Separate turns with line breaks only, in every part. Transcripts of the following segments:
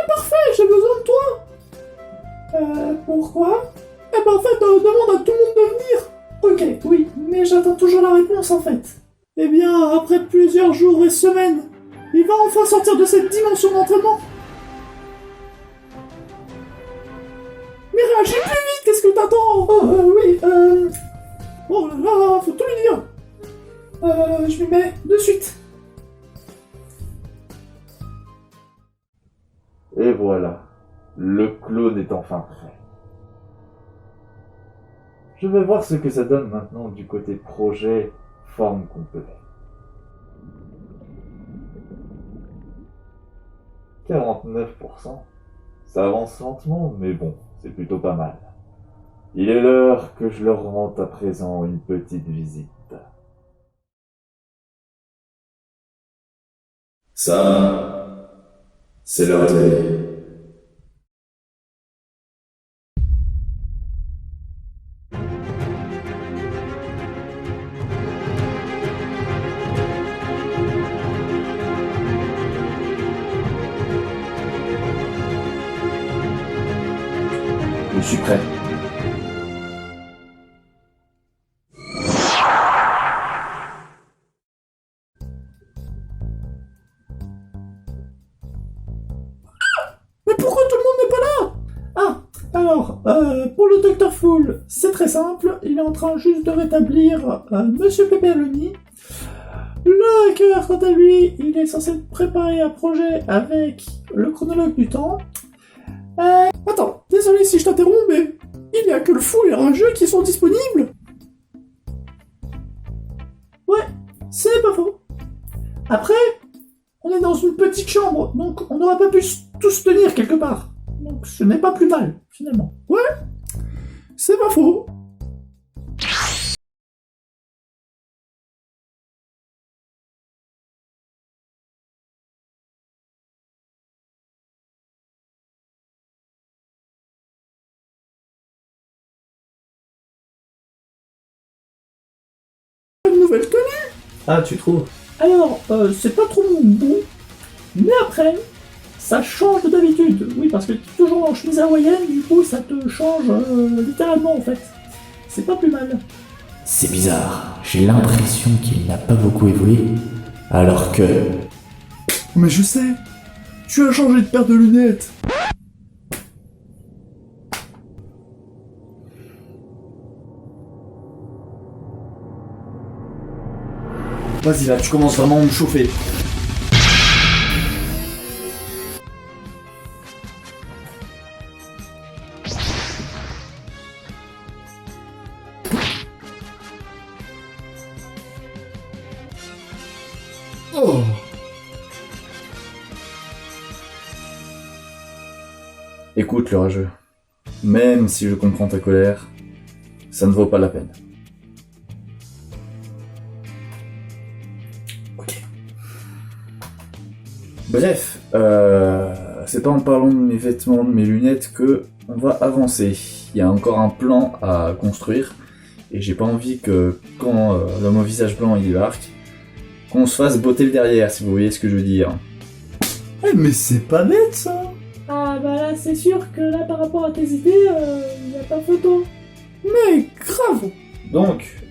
parfait, j'ai besoin de toi. Pourquoi? Eh ben en fait, demande à tout le monde de venir. Ok, oui, mais j'attends toujours la réponse en fait. Eh bien, après plusieurs jours et semaines, il va enfin sortir de cette dimension d'entraînement. Mais réagis plus vite, qu'est-ce que t'attends? Oui, oh là là, faut tout lui dire. Je m'y mets de suite.
Et voilà, le clone est enfin prêt. Je vais voir ce que ça donne maintenant du côté projet forme complet. 49%. Ça avance lentement, mais bon, c'est plutôt pas mal. Il est l'heure que je leur rende à présent une petite visite.
Ça, c'est leur télé. Je suis prêt.
Mais pourquoi tout le monde n'est pas là? Ah, alors, pour le Dr. Fool, c'est très simple, il est en train juste de rétablir Monsieur Pepperoni. Le hacker, quant à lui, il est censé préparer un projet avec le chronologue du temps. Attends, désolé si je t'interromps, mais il n'y a que le Fool et un jeu qui sont disponibles. Ouais, c'est pas faux. Après, on est dans une petite chambre, donc on n'aura pas pu tous tenir quelque part. Donc ce n'est pas plus mal, finalement. Ouais, c'est pas faux. Une nouvelle tenue.
Ah, tu trouves?
Alors, c'est pas trop mon goût, mais après, ça change de d'habitude. Oui, parce que t'es toujours en chemise hawaïenne, du coup, ça te change littéralement, en fait. C'est pas plus mal.
C'est bizarre, j'ai l'impression qu'il n'a pas beaucoup évolué, alors que...
Mais je sais, tu as changé de paire de lunettes.
Vas-y là, tu commences vraiment à me chauffer. Oh. Écoute, le rageux. Même si je comprends ta colère, ça ne vaut pas la peine. Ok. Bref, c'est pas en parlant de mes vêtements, de mes lunettes que on va avancer. Il y a encore un plan à construire et j'ai pas envie que quand l'homme au visage blanc il débarque, qu'on se fasse botter le derrière, si vous voyez ce que je veux dire.
Eh mais c'est pas bête ça. Ah bah là c'est sûr que là par rapport à tes idées, y a pas photo. Mais grave.
Donc,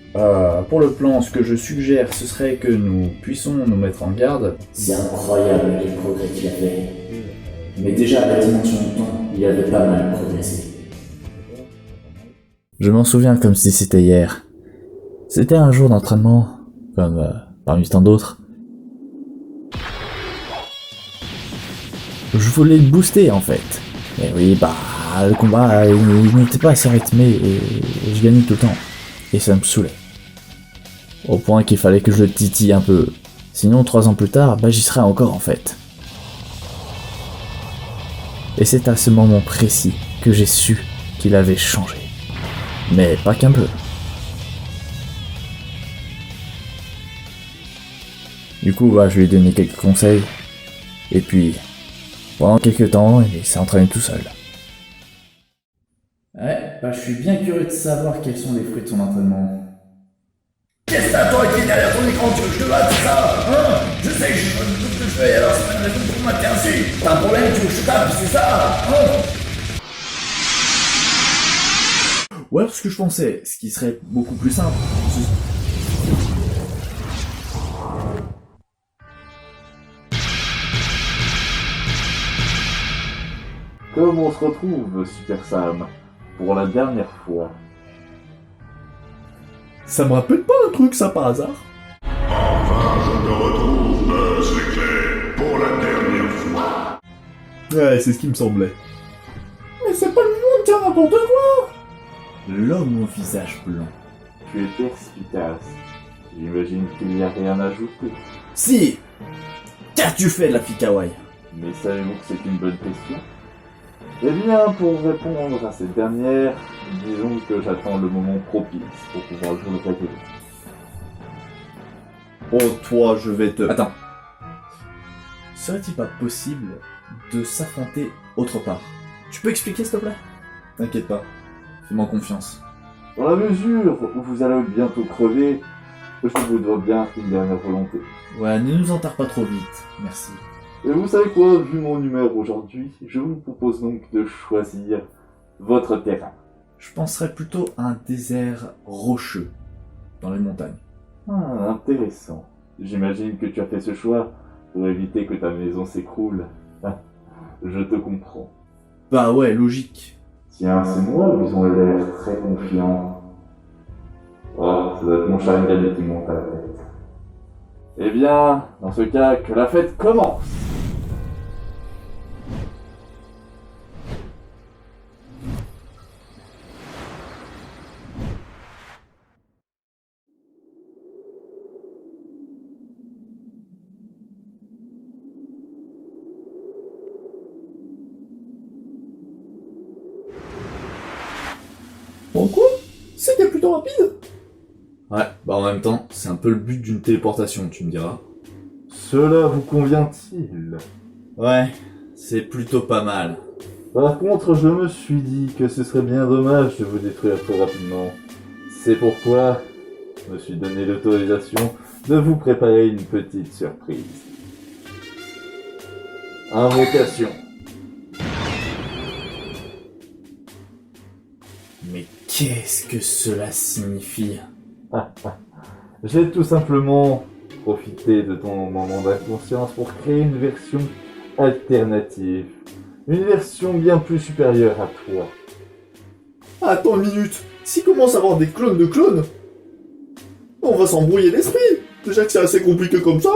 pour le plan, ce que je suggère, ce serait que nous puissions nous mettre en garde.
C'est incroyable les progrès qu'il a fait. Mais déjà à la dimension du temps, il avait pas mal progressé. Je m'en souviens comme si c'était hier. C'était un jour d'entraînement, comme parmi tant d'autres. Je voulais le booster en fait. Mais oui, bah, le combat, il n'était pas assez rythmé et je gagnais tout le temps. Et ça me saoulait. Au point qu'il fallait que je le titille un peu. Sinon, 3 ans plus tard, bah j'y serais encore en fait. Et c'est à ce moment précis que j'ai su qu'il avait changé. Mais pas qu'un peu. Du coup, bah, je lui ai donné quelques conseils. Et puis, pendant quelques temps, il s'est entraîné tout seul.
Ouais, bah je suis bien curieux de savoir quels sont les fruits de son entraînement.
Eh
Qu'est-ce que t'as toi qui est derrière ton écran? Tu veux que je te batte, c'est ça? Hein? Je sais que je sais pas du tout ce que je fais, alors c'est pas une raison pour m'attaquer ainsi. T'as un problème, tu veux que je te tape, c'est ça? Hein?
Ouais, parce que je pensais, ce qui serait beaucoup plus simple.
Comme on se retrouve, Super Sam, pour la dernière fois.
Ça me rappelle pas un truc, ça, par hasard?
Enfin, je me retrouve, c'est clair, pour la dernière fois.
Ouais, c'est ce qui me semblait. Mais c'est pas le monde qui a n'importe quoi!
L'homme au visage blanc.
Tu es perspicace. J'imagine qu'il n'y a rien à ajouter.
Si! Qu'as-tu fait de la fille kawaii?
Mais savez-vous que c'est une bonne question? Eh bien, pour répondre à cette dernière, disons que j'attends le moment propice pour pouvoir jouer le révéler.
Oh, toi, je vais te...
Attends. Serait-il pas possible de s'affronter autre part? Tu peux expliquer, s'il te plaît?
T'inquiète pas.
Fais-moi confiance.
Dans la mesure où vous allez bientôt crever, je vous dois bien une dernière volonté.
Ouais, ne nous enterre pas trop vite, merci.
Et vous savez quoi, vu mon humeur aujourd'hui, je vous propose donc de choisir votre terrain.
Je penserais plutôt à un désert rocheux, dans les montagnes.
Ah, intéressant. J'imagine que tu as fait ce choix pour éviter que ta maison s'écroule. Ah, je te comprends.
Bah ouais, logique.
Tiens, c'est moi, ils ont l'air très confiants. Oh, ça doit être mon Sharingan qui monte à la tête. Eh bien, dans ce cas, que la fête commence!
Bon quoi? C'était plutôt rapide.
Ouais, bah en même temps, c'est un peu le but d'une téléportation, tu me diras.
Cela vous convient-il?
Ouais, c'est plutôt pas mal.
Par contre, je me suis dit que ce serait bien dommage de vous détruire trop rapidement. C'est pourquoi je me suis donné l'autorisation de vous préparer une petite surprise. Invocation.
Mais qu'est-ce que cela signifie?
J'ai tout simplement profité de ton moment d'inconscience pour créer une version alternative. Une version bien plus supérieure à toi.
Attends une minute. S'il commence à avoir des clones de clones, on va s'embrouiller l'esprit. Déjà que c'est assez compliqué comme ça.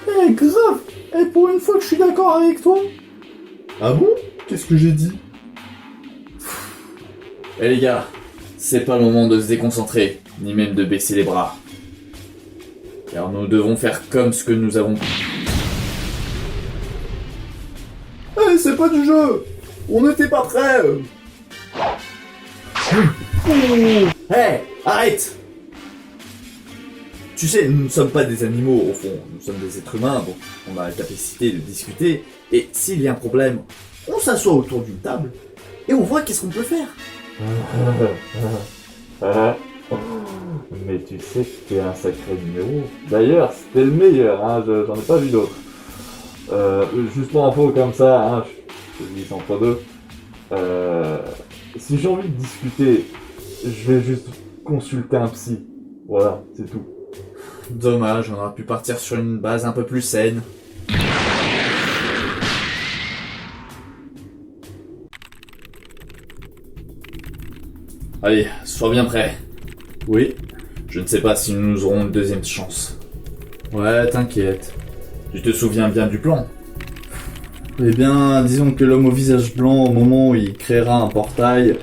Eh, grave. Et pour une fois que je suis d'accord avec toi. Ah bon? Qu'est-ce que j'ai dit?
Eh les gars, c'est pas le moment de se déconcentrer, ni même de baisser les bras. Car nous devons faire comme ce que nous avons...
Eh, c'est pas du jeu. On n'était pas prêts.
Hey, arrête! Tu sais, nous ne sommes pas des animaux, au fond. Nous sommes des êtres humains, donc on a la capacité de discuter. Et s'il y a un problème, on s'assoit autour d'une table et on voit qu'est-ce qu'on peut faire.
Mais tu sais que tu es un sacré numéro. D'ailleurs, c'était le meilleur, hein, j'en ai pas vu d'autres. Juste pour info comme ça, hein, je te dis entre deux. Si j'ai envie de discuter, je vais juste consulter un psy. Voilà, c'est tout.
Dommage, on aurait pu partir sur une base un peu plus saine. Allez, sois bien prêt.
Oui.
Je ne sais pas si nous aurons une deuxième chance.
Ouais, t'inquiète.
Tu te souviens bien du plan?
Eh bien, disons que l'homme au visage blanc, au moment où il créera un portail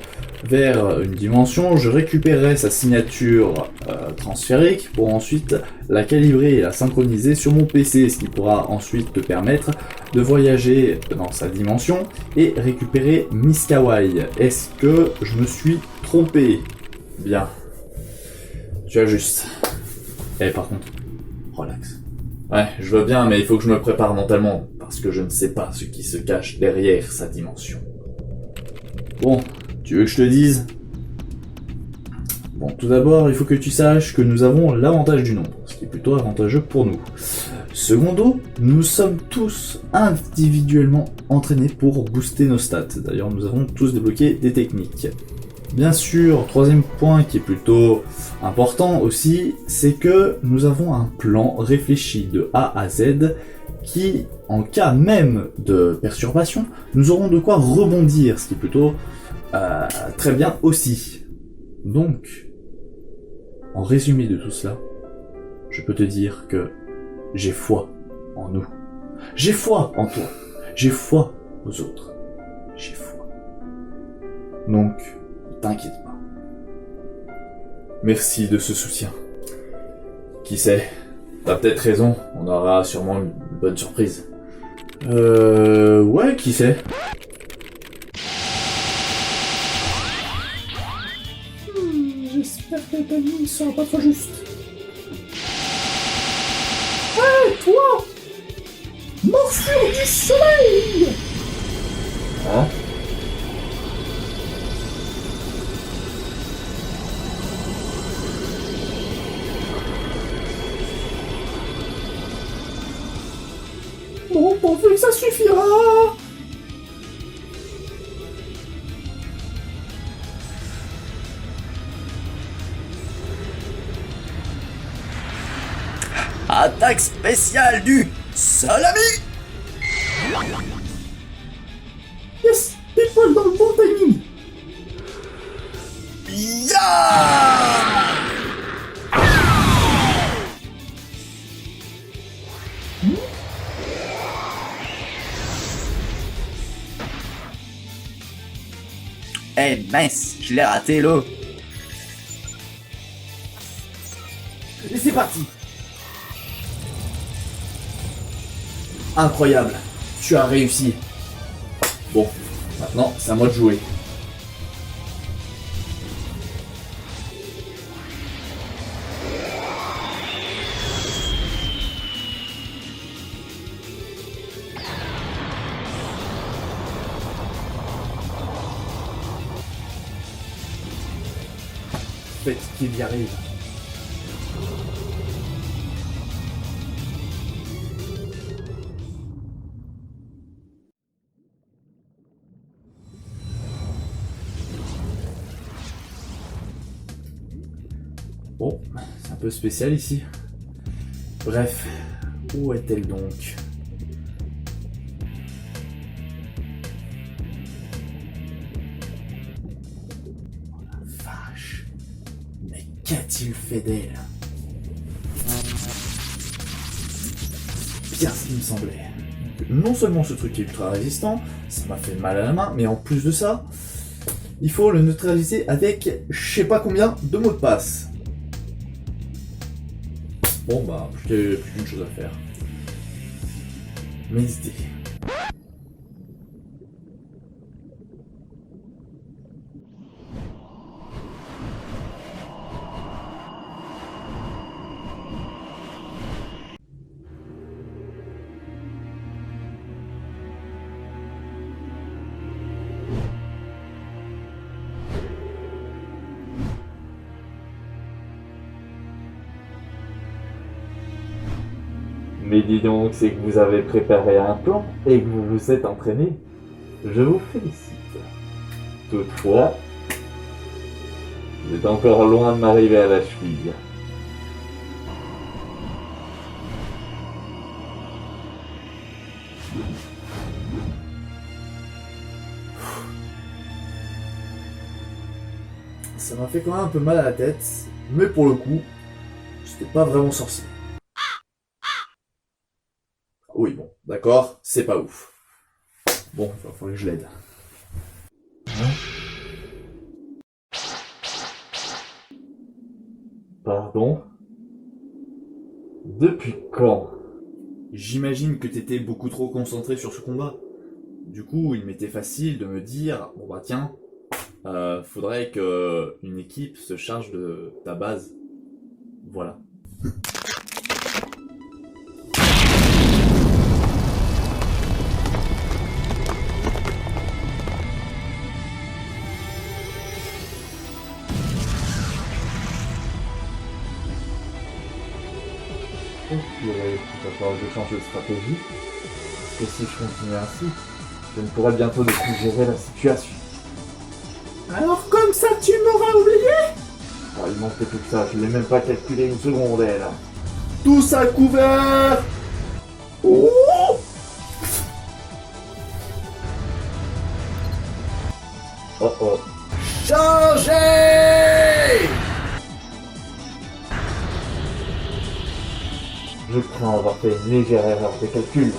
vers une dimension, je récupérerai sa signature transférique pour ensuite la calibrer et la synchroniser sur mon PC, ce qui pourra ensuite te permettre de voyager dans sa dimension et récupérer Miss Kawaii. Est-ce que je me suis trompé?
Bien. Tu as juste. Eh, par contre, relax. Ouais, je veux bien, mais il faut que je me prépare mentalement, parce que je ne sais pas ce qui se cache derrière sa dimension.
Bon, tu veux que je te dise? Bon, tout d'abord, il faut que tu saches que nous avons l'avantage du nombre, ce qui est plutôt avantageux pour nous. Secondo, nous sommes tous individuellement entraînés pour booster nos stats. D'ailleurs, nous avons tous débloqué des techniques. Bien sûr, troisième point qui est plutôt important aussi, c'est que nous avons un plan réfléchi de A à Z qui, en cas même de perturbation, nous aurons de quoi rebondir, ce qui est plutôt très bien aussi. Donc, en résumé de tout cela, je peux te dire que j'ai foi en nous. J'ai foi en toi. J'ai foi aux autres. J'ai foi. Donc, ne t'inquiète pas. Merci de ce soutien. Qui sait, t'as peut-être raison, on aura sûrement une bonne surprise. Ouais, qui sait.
J'espère que ta ligne ne sera pas trop juste. Hé, toi! Morsure du soleil!
Hein?
Bon, pourvu que ça suffira!
Attaque spéciale du salami.
Yes! Pile poil dans le bon timing!
Ya! Eh mince, je l'ai raté là.
Et c'est parti. Incroyable, tu as réussi. Bon, maintenant c'est à moi de jouer. Faites qu'il y arrive. Bon, c'est un peu spécial ici. Bref, où est-elle donc? Oh la vache! Mais qu'a-t-il fait d'elle? Bien ce qu'il me semblait. Non seulement ce truc est ultra résistant, ça m'a fait mal à la main, mais en plus de ça, il faut le neutraliser avec je sais pas combien de mots de passe. Bon bah, plus qu'une chose à faire. Méditer.
Mais dis donc, c'est que vous avez préparé un plan et que vous vous êtes entraîné. Je vous félicite. Toutefois, vous êtes encore loin de m'arriver à la cheville.
Ça m'a fait quand même un peu mal à la tête, mais pour le coup, c'était pas vraiment sorcier. Oui, bon, d'accord, c'est pas ouf. Bon, il va falloir que je l'aide.
Pardon? Depuis quand?
J'imagine que t'étais beaucoup trop concentré sur ce combat. Du coup, il m'était facile de me dire, bon bah tiens, faudrait que une équipe se charge de ta base. Voilà.
Ok, il va falloir que je change de stratégie. Parce que si je continue ainsi, je ne pourrai bientôt ne plus gérer la situation.
Alors comme ça, tu m'auras oublié?
Ah, il manquait tout ça, je l'ai même pas calculé une seconde, là.
Tous à couvert!
Oh!
Oh oh.
Chargez!
Je crains avoir fait une légère erreur de calcul.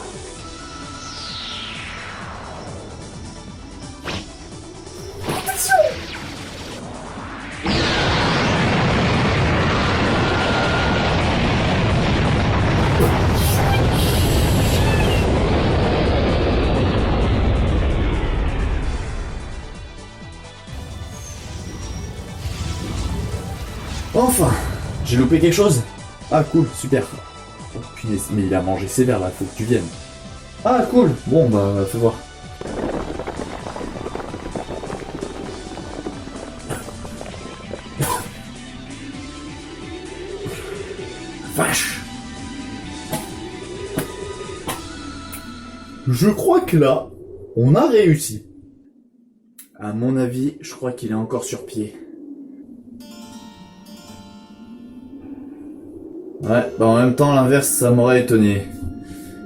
Enfin, j'ai loupé quelque chose? Ah cool, super. Oh, punaise, mais il a mangé sévère là, faut que tu viennes. Ah cool, bon bah fais voir. Vache! Je crois que là, on a réussi. À mon avis, je crois qu'il est encore sur pied. Ouais, bah en même temps, l'inverse, ça m'aurait étonné.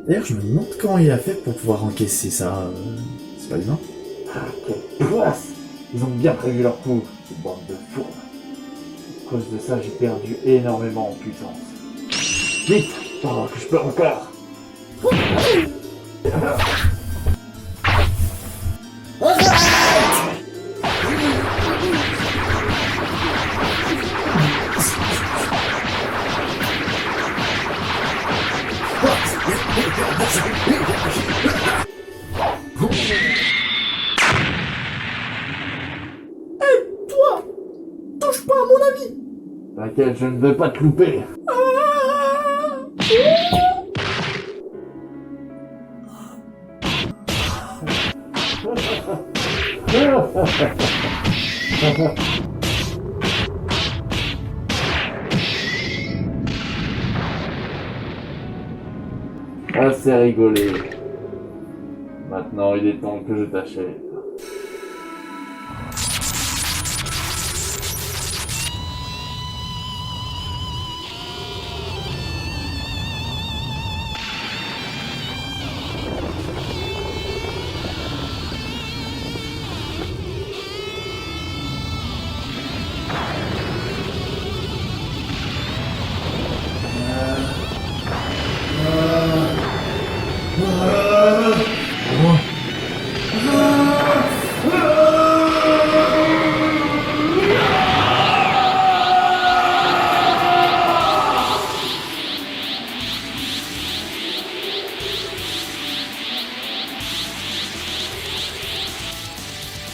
D'ailleurs, je me demande comment il a fait pour pouvoir encaisser ça. C'est pas humain.
Ah, quelle place! Ils ont bien prévu leur coup, cette bande de fourbes. À cause de ça, j'ai perdu énormément en puissance. Vite! Pendant que je peux encore!
Toi! Touche pas à mon ami!
T'inquiète, je ne veux pas te louper! Assez rigolé. Maintenant, il est temps que je t'achève.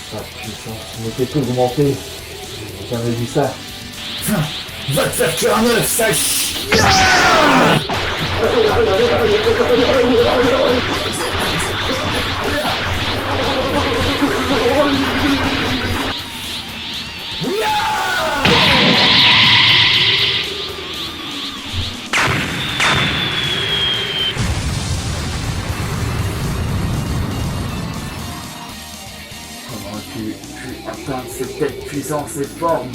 Sa puissance ne fait qu'augmenter. J'ai jamais vu ça.
Va te faire tuer un œuf, sale
Comment as-tu pu atteindre cette telle puissance et forme?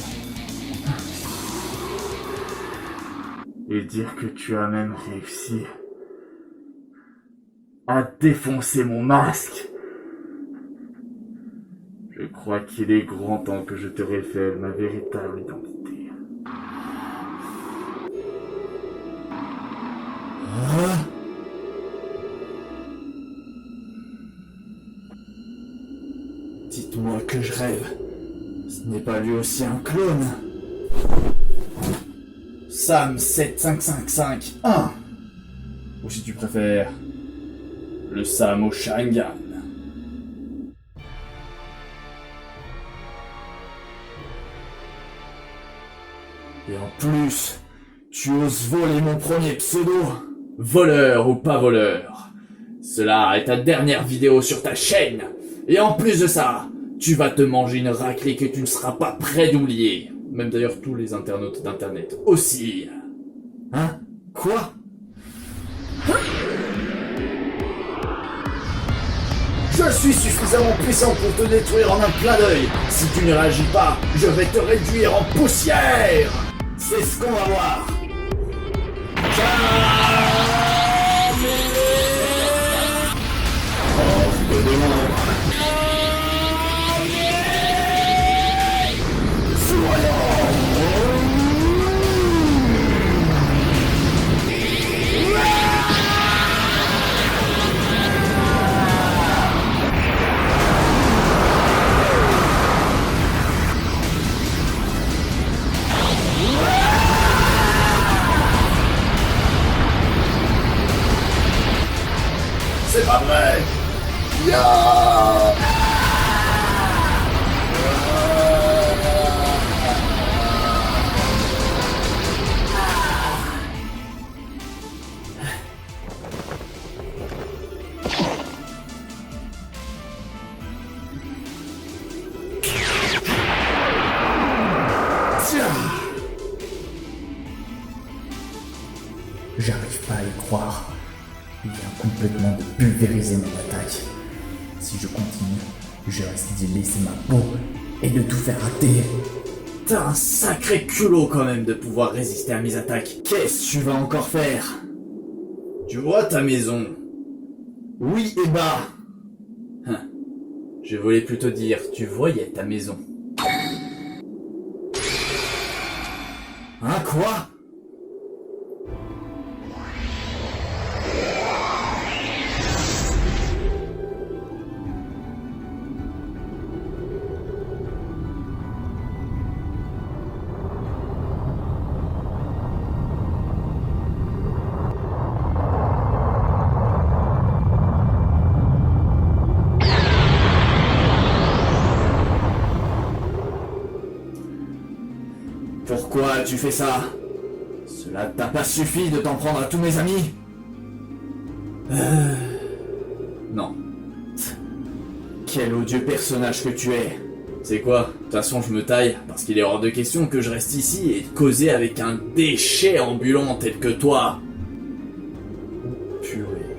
Et dire que tu as même réussi à défoncer mon masque. Je crois qu'il est grand temps que je te révèle ma véritable identité.
Dites-moi que je rêve. Ce n'est pas lui aussi un clone. Sam 75551. Ou si tu préfères, le Sam au Sharingan. Et en plus, tu oses voler mon premier pseudo. Voleur ou pas voleur, cela est ta dernière vidéo sur ta chaîne. Et en plus de ça, tu vas te manger une raclée que tu ne seras pas prêt d'oublier. Même d'ailleurs tous les internautes d'internet aussi. Hein? Quoi? Je suis suffisamment puissant pour te détruire en un clin d'œil. Si tu ne réagis pas, je vais te réduire en poussière. C'est ce qu'on va voir. C'est pas vrai.
J'arrive pas à y croire. Il vient complètement de pulvériser mon attaque. Si je continue, je risque d'y laisser ma peau et de tout faire rater.
T'as un sacré culot quand même de pouvoir résister à mes attaques. Qu'est-ce que tu vas encore faire? Tu vois ta maison? Oui et bah. Je voulais plutôt dire, tu voyais ta maison. Hein, quoi? Pourquoi tu fais ça? Cela t'a pas suffi de t'en prendre à tous mes amis? Non. Quel odieux personnage que tu es. C'est quoi? De toute façon, je me taille, parce qu'il est hors de question que je reste ici et causer avec un déchet ambulant tel que toi. Purée.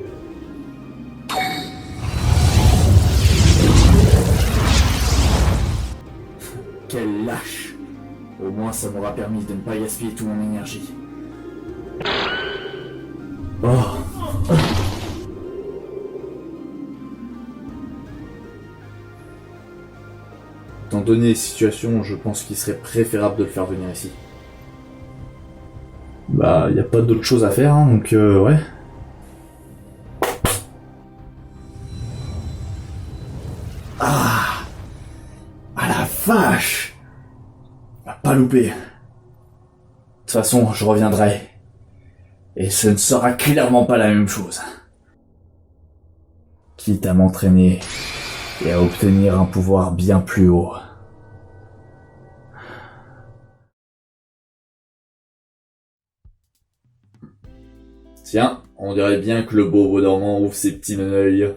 Quel lâche. Au moins, ça m'aura permis de ne pas gaspiller toute mon énergie. Oh. Étant donné les situations, je pense qu'il serait préférable de le faire venir ici. Bah, y a pas d'autre chose à faire, hein, donc ouais. Ah! Ah la vache! Pas loupé. De toute façon, je reviendrai. Et ce ne sera clairement pas la même chose. Quitte à m'entraîner et à obtenir un pouvoir bien plus haut. Tiens, on dirait bien que le bobo dormant ouvre ses petits œils.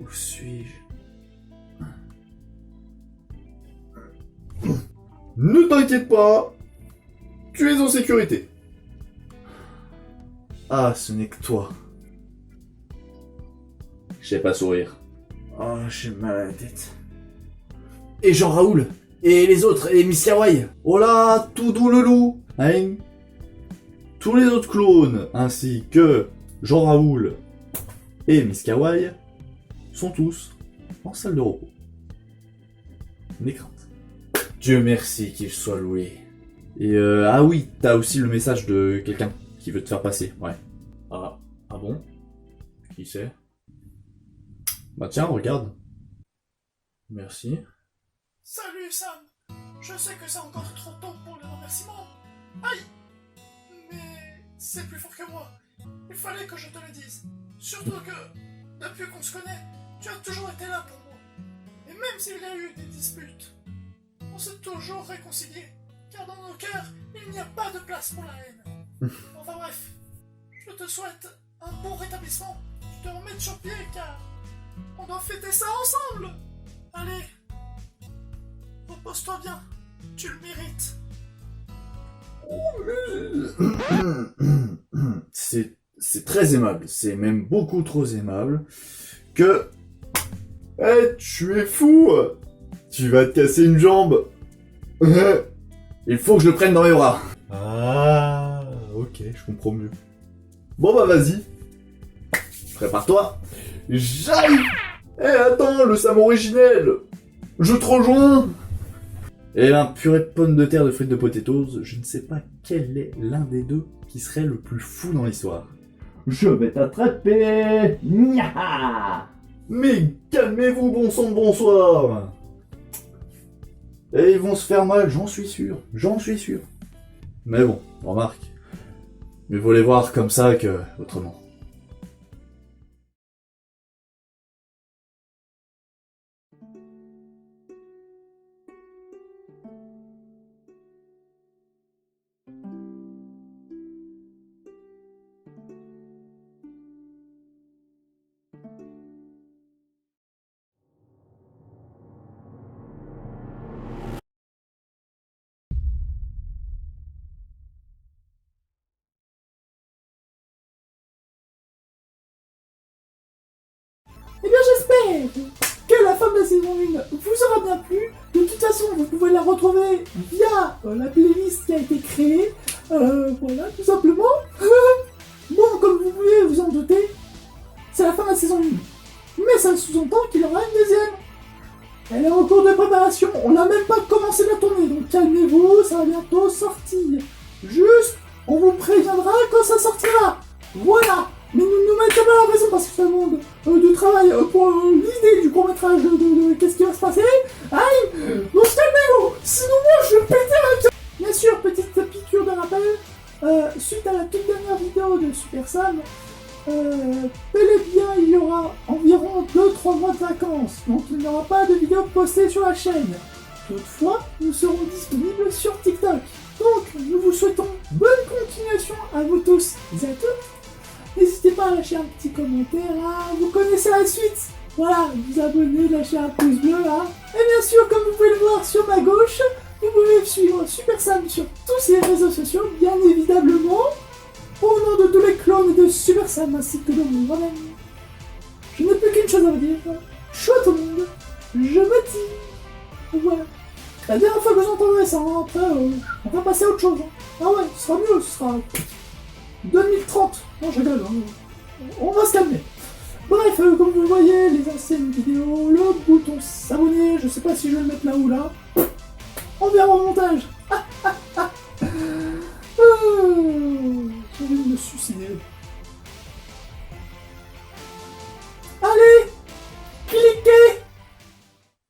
Où suis-je? Ne t'inquiète pas, tu es en sécurité. Ah, ce n'est que toi. Je sais pas sourire. Oh, j'ai mal à la tête. Et Jean-Raoul? Et les autres? Et Miss Kawaii? Oh là, tout doux le loup, hein? Tous les autres clones, ainsi que Jean-Raoul et Miss Kawaii, sont tous en salle de repos. Mes craintes. Dieu merci qu'il soit loué. Et ah oui, t'as aussi le message de quelqu'un qui veut te faire passer, ouais. Ah bon? Qui c'est? Bah tiens, regarde. Merci.
Salut Sam. Je sais que c'est encore trop tôt pour les remerciements. Aïe. Mais c'est plus fort que moi. Il fallait que je te le dise. Surtout que, depuis qu'on se connaît, tu as toujours été là pour moi. Et même s'il y a eu des disputes, on s'est toujours réconciliés. Car dans nos cœurs, il n'y a pas de place pour la haine. Enfin bref, je te souhaite un bon rétablissement. Tu te remettes sur pied car on doit fêter ça ensemble. Allez, repose-toi bien, tu le mérites.
c'est très aimable, c'est même beaucoup trop aimable, que... Eh, tu es fou! Tu vas te casser une jambe! Il faut que je le prenne dans mes bras. Ah, ok, je comprends mieux. Bon bah vas-y. Prépare-toi. J'arrive. Eh attends, le Sam originel. Je te rejoins. Et un purée de pommes de terre de frites de potatoes, je ne sais pas quel est l'un des deux qui serait le plus fou dans l'histoire. Je vais t'attraper. Nya. Mais calmez-vous, bon sang de bonsoir. Et ils vont se faire mal, j'en suis sûr. Mais bon, remarque. Mieux vaut les voir comme ça que autrement.
Eh bien, j'espère que la fin de la saison 1 vous aura bien plu. De toute façon, vous pouvez la retrouver via la playlist qui a été créée. Voilà, tout simplement. Bon, comme vous pouvez vous en douter, c'est la fin de la saison 1. Mais ça sous-entend qu'il y aura une deuxième. Elle est en cours de préparation. On n'a même pas commencé la tournée, donc calmez-vous, ça va bientôt sortir. Juste, on vous préviendra quand ça sortira. Voilà. Mais nous mettons pas la raison parce que ça demande du travail pour l'idée du court-métrage de qu'est-ce qui va se passer. Aïe. Donc calmez-vous. Sinon moi je pétais la gueule. Bien sûr, petite piqûre de rappel. Suite à la toute dernière vidéo de Super Sam, bel et bien il y aura environ 2-3 mois de vacances. Donc il n'y aura pas de vidéo postée sur la chaîne. Toutefois, nous serons disponibles sur TikTok. Donc nous vous souhaitons bonne continuation à vous tous et à toutes. N'hésitez pas à lâcher un petit commentaire, hein. Vous connaissez la suite. Voilà, vous abonner, lâcher un pouce bleu, hein. Et bien sûr, comme vous pouvez le voir sur ma gauche, vous pouvez suivre Super Sam sur tous ses réseaux sociaux, bien évidemment. Au nom de tous les clones de Super Sam ainsi que de moi-même. Je n'ai plus qu'une chose à vous dire. Chou à tout le monde, je me tire. Voilà. La dernière fois que vous entendrez ça, hein. Après, on va passer à autre chose. Hein. Ah ouais, ce sera mieux, ce sera 2030. Non, je rigole, hein. On va se calmer. Bref, comme vous le voyez, les anciennes vidéos, le bouton s'abonner, je sais pas si je vais le mettre là ou là. On verra au montage. J'ai envie de me suicider.